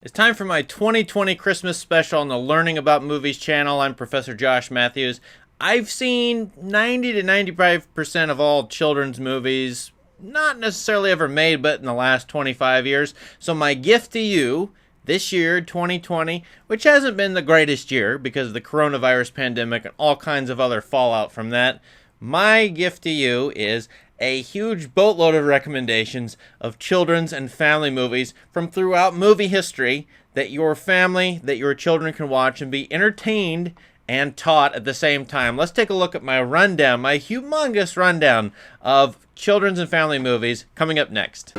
It's time for my 2020 Christmas special on the Learning About Movies channel. I'm Professor Josh Matthews. I've seen 90 to 95% of all children's movies, not necessarily ever made, but in the last 25 years. So my gift to you this year, 2020, which hasn't been the greatest year because of the coronavirus pandemic and all kinds of other fallout from that, my gift to you is a huge boatload of recommendations of children's and family movies from throughout movie history that your family, that your children can watch and be entertained and taught at the same time. Let's take a look at my rundown, my humongous rundown of children's and family movies coming up next.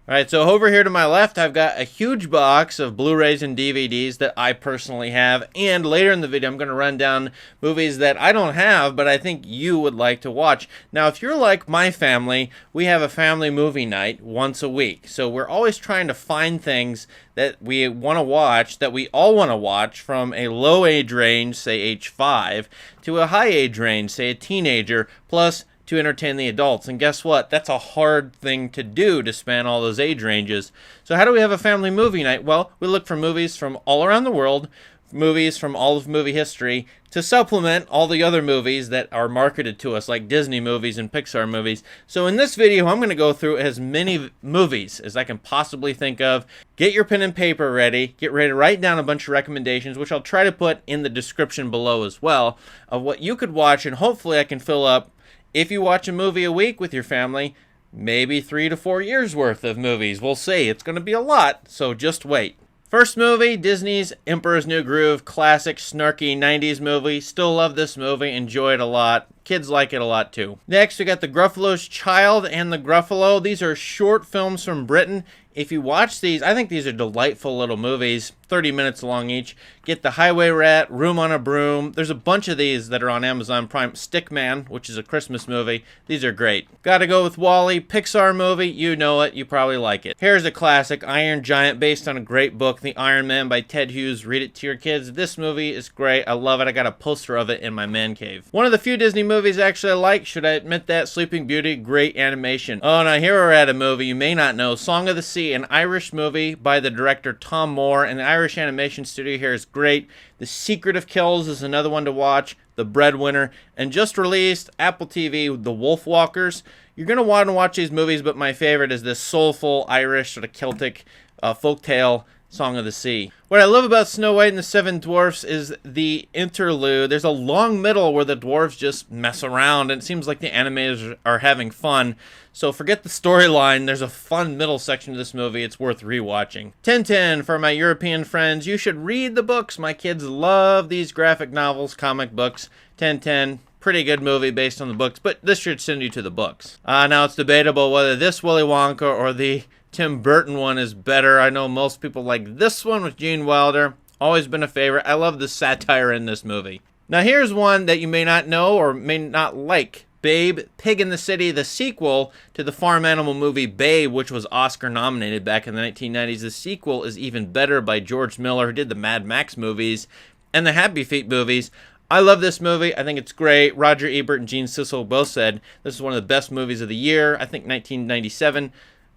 Alright, so over here to my left, I've got a huge box of Blu-rays and DVDs that I personally have, and later in the video, I'm going to run down movies that I don't have, but I think you would like to watch. Now, if you're like my family, we have a family movie night once a week, so we're always trying to find things that we want to watch, that we all want to watch, from a low age range, say age 5, to a high age range, say a teenager, plus to entertain the adults. And guess what? That's a hard thing to do, to span all those age ranges. So how do we have a family movie night? Well, we look for movies from all around the world, movies from all of movie history, to supplement all the other movies that are marketed to us, like Disney movies and Pixar movies. So in this video, I'm going to go through as many movies as I can possibly think of. Get your pen and paper ready. Get ready to write down a bunch of recommendations, which I'll try to put in the description below as well, of what you could watch, and hopefully I can fill up, if you watch a movie a week with your family, maybe 3 to 4 years worth of movies. We'll see. It's going to be a lot, so just wait. First movie, Disney's Emperor's New Groove, classic, snarky 90s movie. Still love this movie, enjoy it a lot. Kids like it a lot too. Next, we got The Gruffalo's Child and The Gruffalo. These are short films from Britain. If you watch these, I think these are delightful little movies, 30 minutes long each. Get The Highway Rat, Room on a Broom. There's a bunch of these that are on Amazon Prime. Stickman, which is a Christmas movie. These are great. Gotta go with Wall-E, Pixar movie. You know it. You probably like it. Here's a classic, Iron Giant, based on a great book, The Iron Man by Ted Hughes. Read it to your kids. This movie is great. I love it. I got a poster of it in my man cave. One of the few Disney movies actually I like, should I admit that, Sleeping Beauty, great animation. Oh, now here we're at a movie you may not know, Song of the Sea, an Irish movie by the director Tom Moore, and the Irish animation studio here is great. The Secret of Kells is another one to watch, The Breadwinner, and just released Apple TV, The Wolf Walkers. You're going to want to watch these movies, but my favorite is this soulful Irish sort of Celtic folktale, Song of the Sea. What I love about Snow White and the Seven Dwarfs is the interlude. There's a long middle where the dwarves just mess around, and it seems like the animators are having fun. So forget the storyline. There's a fun middle section of this movie. It's worth rewatching. Tintin, for my European friends, you should read the books. My kids love these graphic novels, comic books. Tintin, pretty good movie based on the books, but this should send you to the books. Now it's debatable whether this Willy Wonka or the Tim Burton one is better. I know most people like this one with Gene Wilder. Always been a favorite. I love the satire in this movie. Now here's one that you may not know or may not like. Babe, Pig in the City, the sequel to the farm animal movie Babe, which was Oscar nominated back in the 1990s. The sequel is even better, by George Miller, who did the Mad Max movies and the Happy Feet movies. I love this movie. I think it's great. Roger Ebert and Gene Siskel both said this is one of the best movies of the year. I think 1997.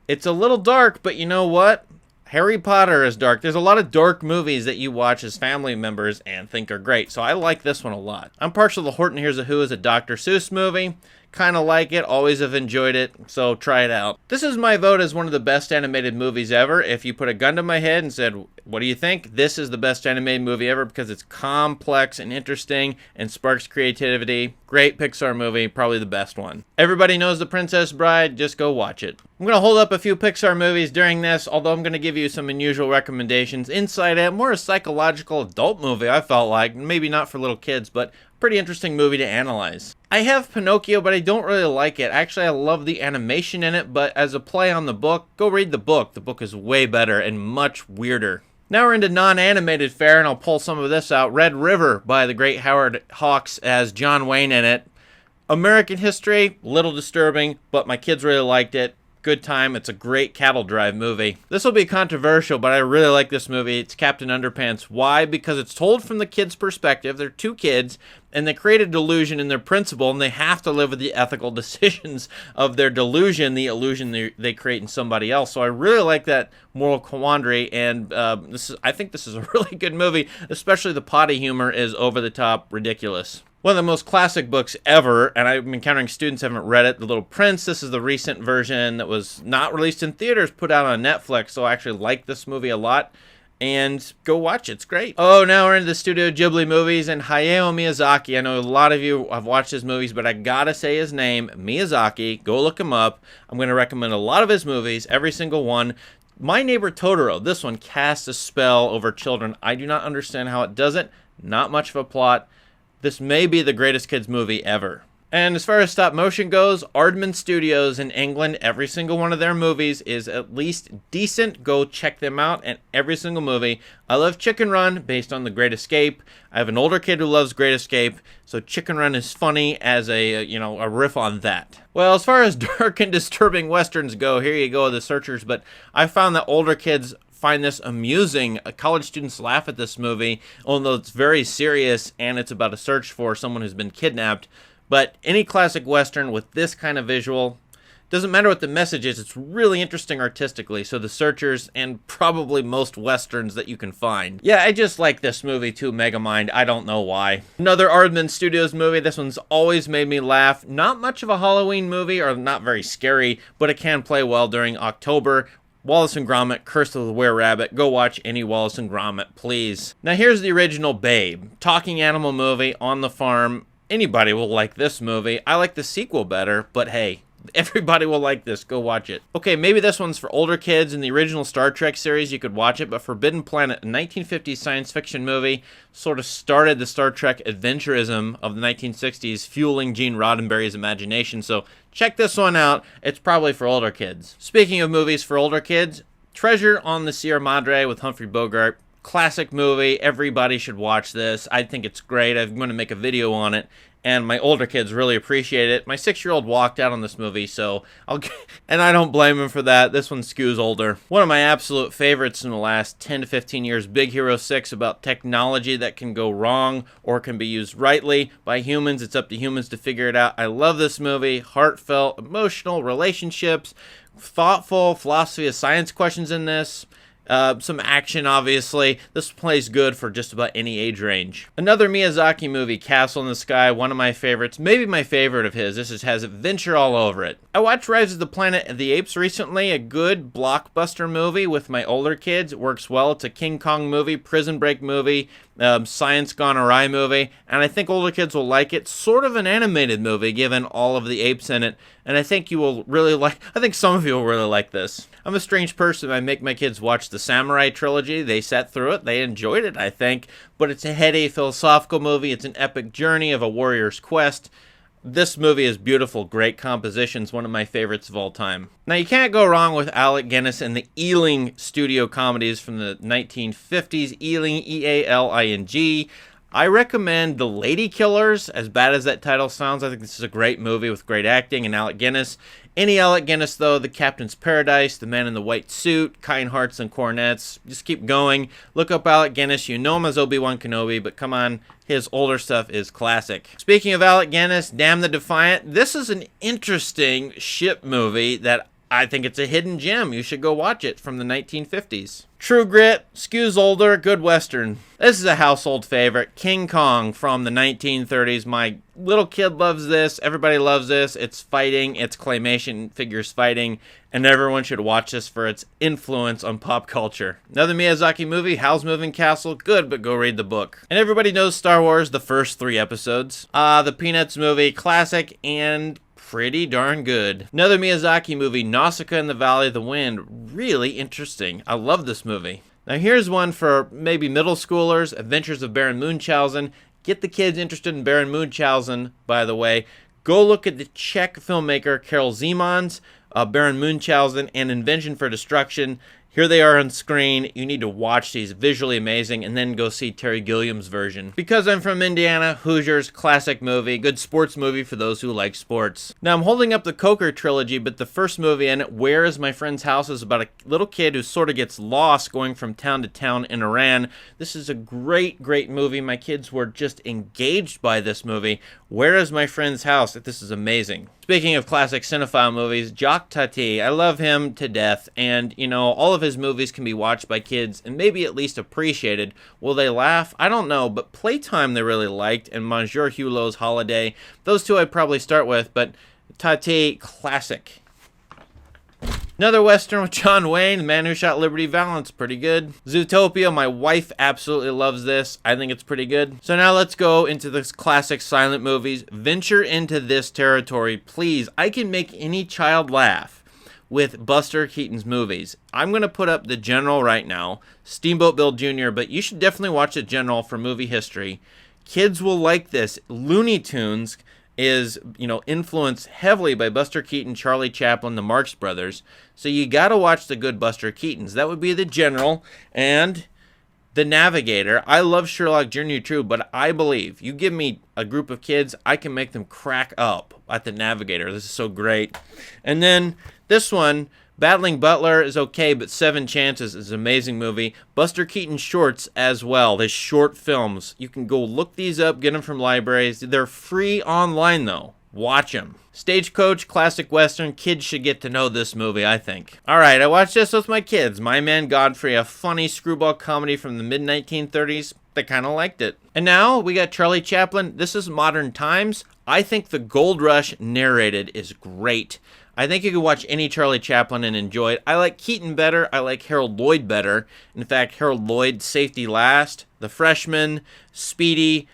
It's a little dark, but you know what? Harry Potter is dark. There's a lot of dark movies that you watch as family members and think are great, so I like this one a lot. I'm partial to Horton Hears a Who is a Dr. Seuss movie. Kind of like it, always have enjoyed it, so try it out. This is my vote as one of the best animated movies ever. If you put a gun to my head and said, what do you think? This is the best animated movie ever because it's complex and interesting and sparks creativity. Great Pixar movie, probably the best one. Everybody knows The Princess Bride, just go watch it. I'm going to hold up a few Pixar movies during this, although I'm going to give you some unusual recommendations. Inside Out, more a psychological adult movie, I felt like. Maybe not for little kids, but pretty interesting movie to analyze. I have Pinocchio, but I don't really like it. Actually, I love the animation in it, but as a play on the book, go read the book. The book is way better and much weirder. Now we're into non-animated fare, and I'll pull some of this out. Red River by the great Howard Hawks as John Wayne in it. American History, little disturbing, but my kids really liked it. good time. It's a great cattle drive movie. This will be controversial, but I really like this movie. It's Captain Underpants. Why? Because it's told from the kids' perspective. They're two kids, and they create a delusion in their principal, and they have to live with the ethical decisions of their delusion, the illusion they create in somebody else. So I really like that moral quandary, and I think this is a really good movie, especially the potty humor is over the top ridiculous. One of the most classic books ever, and I'm encountering students haven't read it, The Little Prince. This is the recent version that was not released in theaters, put out on Netflix, so I actually like this movie a lot. And go watch it. It's great. Oh, now we're into the Studio Ghibli movies, and Hayao Miyazaki. I know a lot of you have watched his movies, but I gotta say his name, Miyazaki. Go look him up. I'm going to recommend a lot of his movies, every single one. My Neighbor Totoro, this one casts a spell over children. I do not understand how it does it. Not much of a plot. This may be the greatest kids movie ever. And as far as stop motion goes, Aardman Studios in England, every single one of their movies is at least decent. Go check them out, and every single movie. I love Chicken Run, based on The Great Escape. I have an older kid who loves Great Escape, so Chicken Run is funny as a riff on that. Well, as far as dark and disturbing westerns go, here you go, The Searchers, but I found that older kids find this amusing. College students laugh at this movie, although it's very serious, and it's about a search for someone who's been kidnapped. But any classic Western with this kind of visual, doesn't matter what the message is, it's really interesting artistically. So The Searchers, and probably most Westerns that you can find. Yeah, I just like this movie too, Megamind. I don't know why. Another Aardman Studios movie. This one's always made me laugh. Not much of a Halloween movie, or not very scary, but it can play well during October. Wallace and Gromit, Curse of the Were-Rabbit. Go watch any Wallace and Gromit, please. Now here's the original Babe. Talking animal movie on the farm. Anybody will like this movie. I like the sequel better, but hey, everybody will like this. Go watch it. Okay, maybe this one's for older kids. In the original Star Trek series, you could watch it, but Forbidden Planet, a 1950s science fiction movie, sort of started the Star Trek adventurism of the 1960s, fueling Gene Roddenberry's imagination. So check this one out. It's probably for older kids. Speaking of movies for older kids, Treasure on the Sierra Madre with Humphrey Bogart. Classic movie. Everybody should watch this. I think it's great. I'm going to make a video on it, and my older kids really appreciate it. My 6-year-old walked out on this movie, so and I don't blame him for that. This one skews older. One of my absolute favorites in the last 10 to 15 years, Big Hero 6, about technology that can go wrong or can be used rightly by humans. It's up to humans to figure it out. I love this movie. Heartfelt, emotional, relationships, thoughtful, philosophy of science questions in this. Some action, obviously. This plays good for just about any age range. Another Miyazaki movie, Castle in the Sky, one of my favorites, maybe my favorite of his. This has adventure all over it. I watched Rise of the Planet of the Apes recently, a good blockbuster movie with my older kids. It works well. It's a King Kong movie, Prison Break movie, science gone awry movie, and I think older kids will like it. Sort of an animated movie, given all of the apes in it, and I think you will really like. I think some of you will really like this. I'm a strange person. I make my kids watch the Samurai trilogy. They sat through it. They enjoyed it, I think, but it's a heady philosophical movie. It's an epic journey of a warrior's quest. This movie is beautiful, great compositions, one of my favorites of all time. Now, you can't go wrong with Alec Guinness and the Ealing studio comedies from the 1950s. Ealing, E-A-L-I-N-G. I recommend The Lady Killers, as bad as that title sounds. I think this is a great movie with great acting and Alec Guinness. Any Alec Guinness, though, The Captain's Paradise, The Man in the White Suit, Kind Hearts and Cornets. Just keep going. Look up Alec Guinness. You know him as Obi-Wan Kenobi, but come on, his older stuff is classic. Speaking of Alec Guinness, Damn the Defiant. This is an interesting ship movie that I think it's a hidden gem. You should go watch it, from the 1950s. True Grit, skews older, good Western. This is a household favorite. King Kong from the 1930s. My little kid loves this. Everybody loves this. It's fighting. It's claymation figures fighting. And everyone should watch this for its influence on pop culture. Another Miyazaki movie, Howl's Moving Castle. Good, but go read the book. And everybody knows Star Wars, the first 3 episodes. The Peanuts movie, classic and pretty darn good. Another Miyazaki movie, Nausicaa in the Valley of the Wind. Really interesting. I love this movie. Now here's one for maybe middle schoolers, Adventures of Baron Munchausen. Get the kids interested in Baron Munchausen, by the way. Go look at the Czech filmmaker Karel Zeman's Baron Munchausen and Invention for Destruction. Here they are on screen. You need to watch these, visually amazing, and then go see Terry Gilliam's version. Because I'm from Indiana, Hoosiers, classic movie, good sports movie for those who like sports. Now I'm holding up the Coker trilogy, but the first movie in it, Where Is My Friend's House, is about a little kid who sort of gets lost going from town to town in Iran. This is a great, great movie. My kids were just engaged by this movie. Where Is My Friend's House? This is amazing. Speaking of classic cinephile movies, Jacques Tati, I love him to death, and, you know, all of his movies can be watched by kids and maybe at least appreciated. Will they laugh? I don't know, but Playtime they really liked, and Monsieur Hulot's Holiday. Those two I'd probably start with, but Tati, classic. Another Western with John Wayne, The Man Who Shot Liberty Valance, pretty good. Zootopia, my wife absolutely loves this. I think it's pretty good. So now let's go into the classic silent movies. Venture into this territory, please. I can make any child laugh with Buster Keaton's movies. I'm going to put up The General right now, Steamboat Bill Jr., but you should definitely watch The General for movie history. Kids will like this. Looney Tunes is, you know, influenced heavily by Buster Keaton, Charlie Chaplin, the Marx Brothers. So you got to watch the good Buster Keatons. That would be The General and The Navigator. I love Sherlock Jr. too, but I believe you give me a group of kids, I can make them crack up at The Navigator. This is so great. And then this one, Battling Butler, is okay, but Seven Chances is an amazing movie. Buster Keaton shorts as well. His short films. You can go look these up, get them from libraries. They're free online, though. Watch them. Stagecoach, classic Western. Kids should get to know this movie, I think. All right, I watched this with my kids. My Man Godfrey, a funny screwball comedy from the mid-1930s. They kind of liked it. And now we got Charlie Chaplin. This is Modern Times. I think the Gold Rush narrated is great. I think you could watch any Charlie Chaplin and enjoy it. I like Keaton better. I like Harold Lloyd better. In fact, Harold Lloyd, Safety Last, The Freshman, Speedy.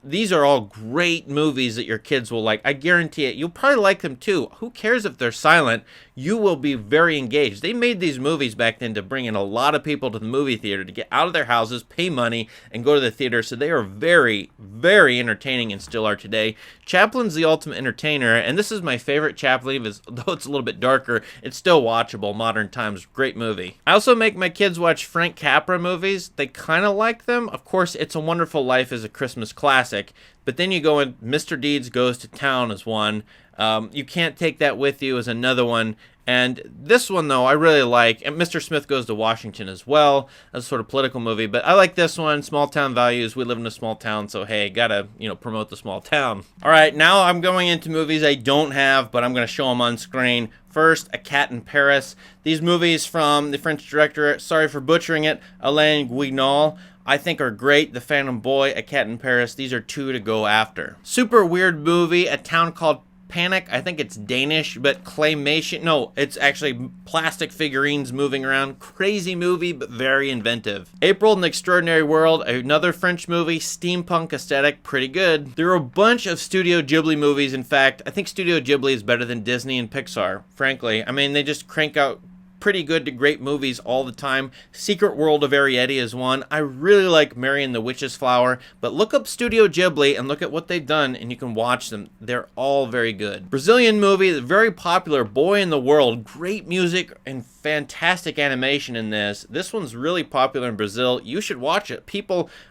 These are all great movies that your kids will like. I guarantee it. You'll probably like them too. Who cares if they're silent? You will be very engaged. They made these movies back then to bring in a lot of people to the movie theater, to get out of their houses, pay money, and go to the theater. So they are very, very entertaining and still are today. Chaplin's the ultimate entertainer, and this is my favorite Chaplin, though it's a little bit darker. It's still watchable. Modern Times, great movie. I also make my kids watch Frank Capra movies. They kind of like them. Of course, It's a Wonderful Life is a Christmas classic, but then you go in, Mr. Deeds Goes to Town is one. You Can't Take That With You is another one. And this one, though, I really like. And Mr. Smith Goes to Washington as well. That's a sort of political movie. But I like this one, Small Town Values. We live in a small town, so hey, gotta, promote the small town. All right, now I'm going into movies I don't have, but I'm going to show them on screen. First, A Cat in Paris. These movies from the French director, sorry for butchering it, Alain Guignol, I think are great. The Phantom Boy, A Cat in Paris. These are two to go after. Super weird movie, A Town Called Panic. I think it's Danish, but claymation. No, it's actually plastic figurines moving around. Crazy movie, but very inventive. April in the Extraordinary World, another French movie, steampunk aesthetic, pretty good. There are a bunch of Studio Ghibli movies. In fact, I think Studio Ghibli is better than Disney and Pixar, frankly. I mean, they just crank out pretty good to great movies all the time. Secret World of Arietti is one. I really like Mary and the Witch's Flower, but look up Studio Ghibli and look at what they've done and you can watch them. They're all very good. Brazilian movie, very popular, Boy in the World. Great music and fantastic animation in this. This one's really popular in Brazil. You should watch it.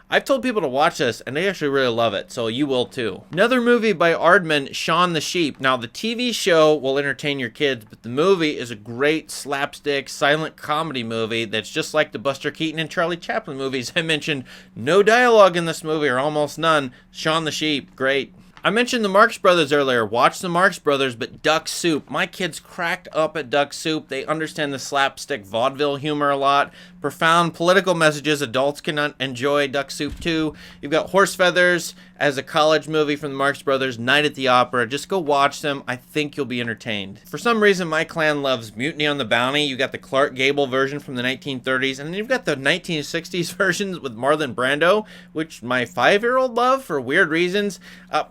I've told people to watch this and they actually really love it, so you will too. Another movie by Aardman, Shaun the Sheep. Now the TV show will entertain your kids, but the movie is a great slapstick silent comedy movie that's just like the Buster Keaton and Charlie Chaplin movies I mentioned. No dialogue in this movie, or almost none. Shaun the Sheep, great. I mentioned the Marx Brothers earlier. Watch the Marx Brothers, but Duck Soup. My kids cracked up at Duck Soup. They understand the slapstick vaudeville humor a lot. Profound political messages. Adults can enjoy Duck Soup too. You've got Horse Feathers as a college movie from the Marx Brothers. Night at the Opera. Just go watch them. I think you'll be entertained. For some reason, my clan loves Mutiny on the Bounty. You got the Clark Gable version from the 1930s, and then you've got the 1960s versions with Marlon Brando, which my 5-year-old love for weird reasons.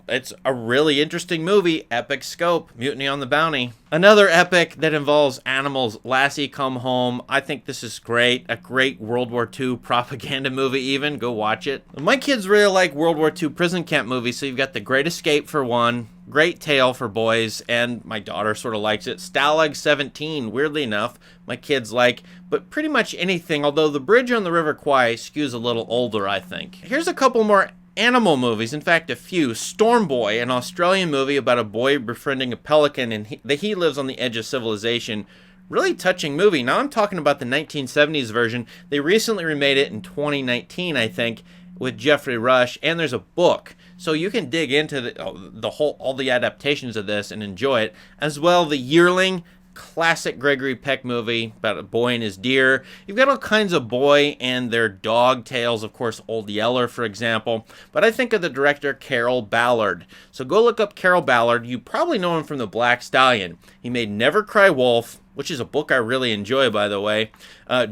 It's a really interesting movie. Epic scope. Mutiny on the Bounty. Another epic that involves animals, Lassie Come Home. I think this is great. A great World War II propaganda movie even. Go watch it. My kids really like World War II prison camp movies, so you've got The Great Escape for one. Great tale for boys, and my daughter sort of likes it. Stalag 17, weirdly enough, my kids like, but pretty much anything, although The Bridge on the River Kwai skews a little older, I think. Here's a couple more animal movies, in fact a few. Storm Boy, an Australian movie about a boy befriending a pelican, and he lives on the edge of civilization. Really touching movie. Now I'm talking about the 1970s version. They recently remade it in 2019, I think, with Jeffrey Rush, and there's a book. So you can dig into all the adaptations of this and enjoy it. As well, The Yearling, classic Gregory Peck movie about a boy and his deer. You've got all kinds of boy and their dog tales, of course, Old Yeller, for example. But I think of the director Carol Ballard. So go look up Carol Ballard. You probably know him from The Black Stallion. He made Never Cry Wolf, which is a book I really enjoy, by the way.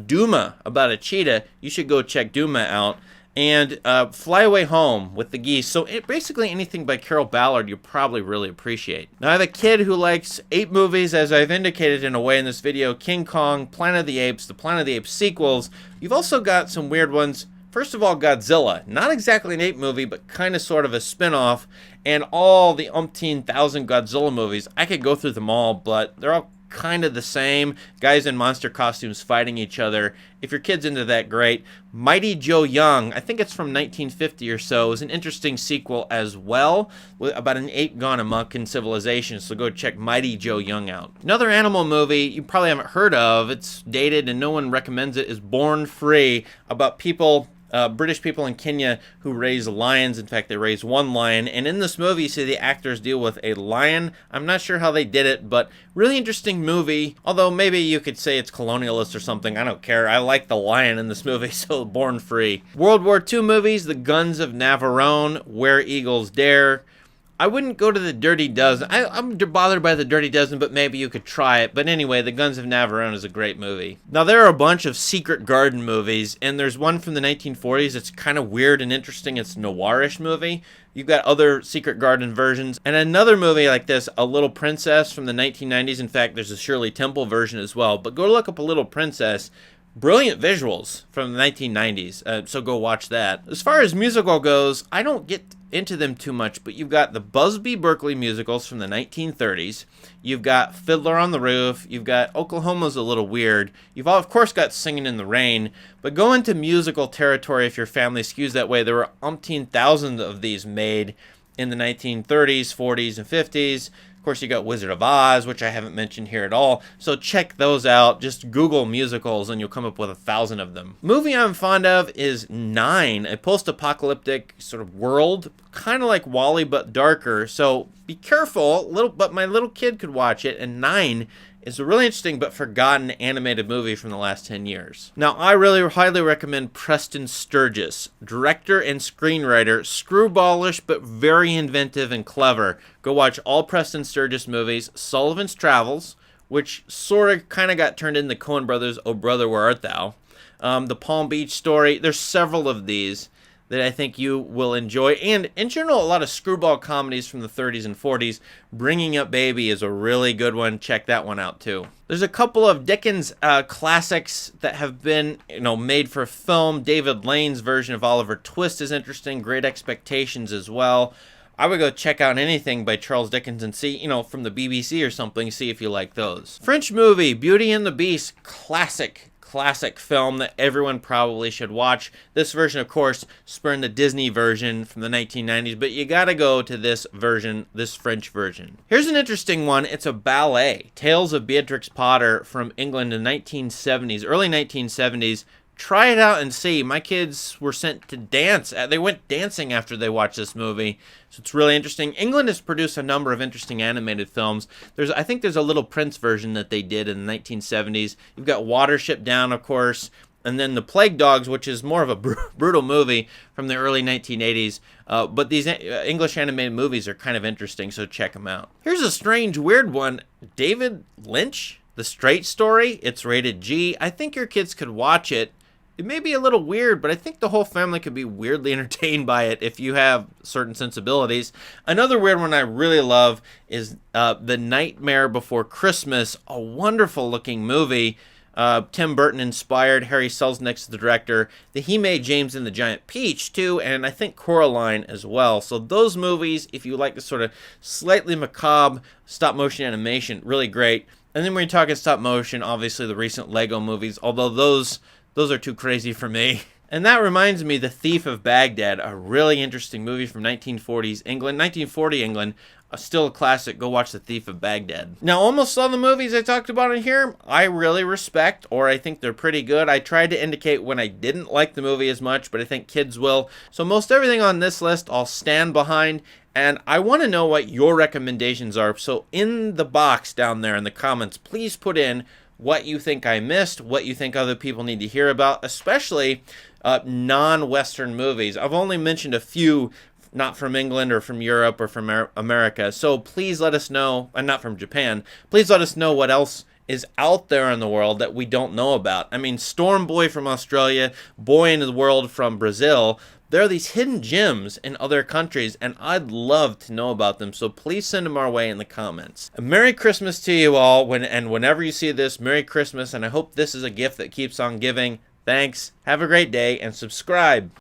Duma, about a cheetah. You should go check Duma out. And Fly Away Home with the Geese. So basically anything by Carol Ballard you probably really appreciate. Now I have a kid who likes ape movies, as I've indicated in a way in this video. King Kong, Planet of the Apes, the Planet of the Apes sequels. You've also got some weird ones. First of all, Godzilla. Not exactly an ape movie, but kind of sort of a spin-off. And all the umpteen thousand Godzilla movies. I could go through them all, but they're all kind of the same. Guys in monster costumes fighting each other. If your kid's into that, great. Mighty Joe Young, I think it's from 1950 or so, is an interesting sequel as well, about an ape gone amok in civilization, so go check Mighty Joe Young out. Another animal movie you probably haven't heard of, it's dated and no one recommends it, is Born Free, about people, British people in Kenya who raise lions. In fact, they raise one lion. And in this movie, you see the actors deal with a lion. I'm not sure how they did it, but really interesting movie. Although maybe you could say it's colonialist or something. I don't care. I like the lion in this movie, so Born Free. World War II movies, The Guns of Navarone, Where Eagles Dare. I wouldn't go to the Dirty Dozen. I'm bothered by the Dirty Dozen, but maybe you could try it. But anyway, The Guns of Navarone is a great movie. Now, there are a bunch of Secret Garden movies, and there's one from the 1940s that's kind of weird and interesting. It's a noirish movie. You've got other Secret Garden versions. And another movie like this, A Little Princess from the 1990s. In fact, there's a Shirley Temple version as well. But go look up A Little Princess. Brilliant visuals from the 1990s, so go watch that. As far as musical goes, I don't get into them too much, but you've got the Busby Berkeley musicals from the 1930s. You've got Fiddler on the Roof. You've got Oklahoma's a Little Weird. You've all, of course, got Singing in the Rain. But go into musical territory if your family skews that way. There were umpteen thousand of these made in the 1930s, 40s, and 50s. Of course, you got Wizard of Oz, which I haven't mentioned here at all. So check those out. Just Google musicals and you'll come up with 1,000 of them. Movie I'm fond of is Nine, a post-apocalyptic sort of world, kind of like WALL-E but darker. So be careful, but my little kid could watch it. And Nine is a really interesting but forgotten animated movie from the last 10 years. Now, I really highly recommend Preston Sturges, director and screenwriter, screwballish but very inventive and clever. Go watch all Preston Sturges movies, Sullivan's Travels, which sort of kind of got turned into Coen Brothers' Oh Brother, Where Art Thou? The Palm Beach Story. There's several of these that I think you will enjoy. And in general, a lot of screwball comedies from the 30s and 40s. Bringing Up Baby is a really good one. Check that one out too. There's a couple of Dickens classics that have been, made for film. David Lane's version of Oliver Twist is interesting. Great Expectations as well. I would go check out anything by Charles Dickens and see, from the BBC or something, see if you like those. French movie, Beauty and the Beast, classic film that everyone probably should watch. This version, of course, spurned the Disney version from the 1990s, but you gotta go to this version, this French version. Here's an interesting one. It's a ballet, Tales of Beatrix Potter from England in the 1970s, early 1970s. Try it out and see. My kids were sent to dance. They went dancing after they watched this movie. So it's really interesting. England has produced a number of interesting animated films. I think there's a Little Prince version that they did in the 1970s. You've got Watership Down, of course. And then The Plague Dogs, which is more of a brutal movie from the early 1980s. But these English animated movies are kind of interesting, so check them out. Here's a strange, weird one. David Lynch, The Straight Story. It's rated G. I think your kids could watch it. It may be a little weird, but I think the whole family could be weirdly entertained by it if you have certain sensibilities. Another weird one I really love is The Nightmare Before Christmas, a wonderful looking movie Tim Burton inspired. Harry Selznick's the director. He made James and the Giant Peach too, and I think Coraline as well. So those movies, if you like the sort of slightly macabre stop motion animation, really great. And then when you're talking stop motion, obviously the recent Lego movies, although those are too crazy for me. And that reminds me, The Thief of Baghdad, a really interesting movie from 1940s England. 1940 England, still a classic. Go watch The Thief of Baghdad. Now, almost all the movies I talked about in here, I really respect, or I think they're pretty good. I tried to indicate when I didn't like the movie as much, but I think kids will. So most everything on this list I'll stand behind, and I want to know what your recommendations are. So in the box down there in the comments, please put in what you think I missed, what you think other people need to hear about, especially non-Western movies. I've only mentioned a few, not from England or from Europe or from America, so please let us know, and not from Japan, please let us know what else is out there in the world that we don't know about. I mean, Storm Boy from Australia, Boy in the World from Brazil, there are these hidden gems in other countries, and I'd love to know about them, so please send them our way in the comments. Merry Christmas to you all, and whenever you see this, Merry Christmas, and I hope this is a gift that keeps on giving. Thanks, have a great day, and subscribe.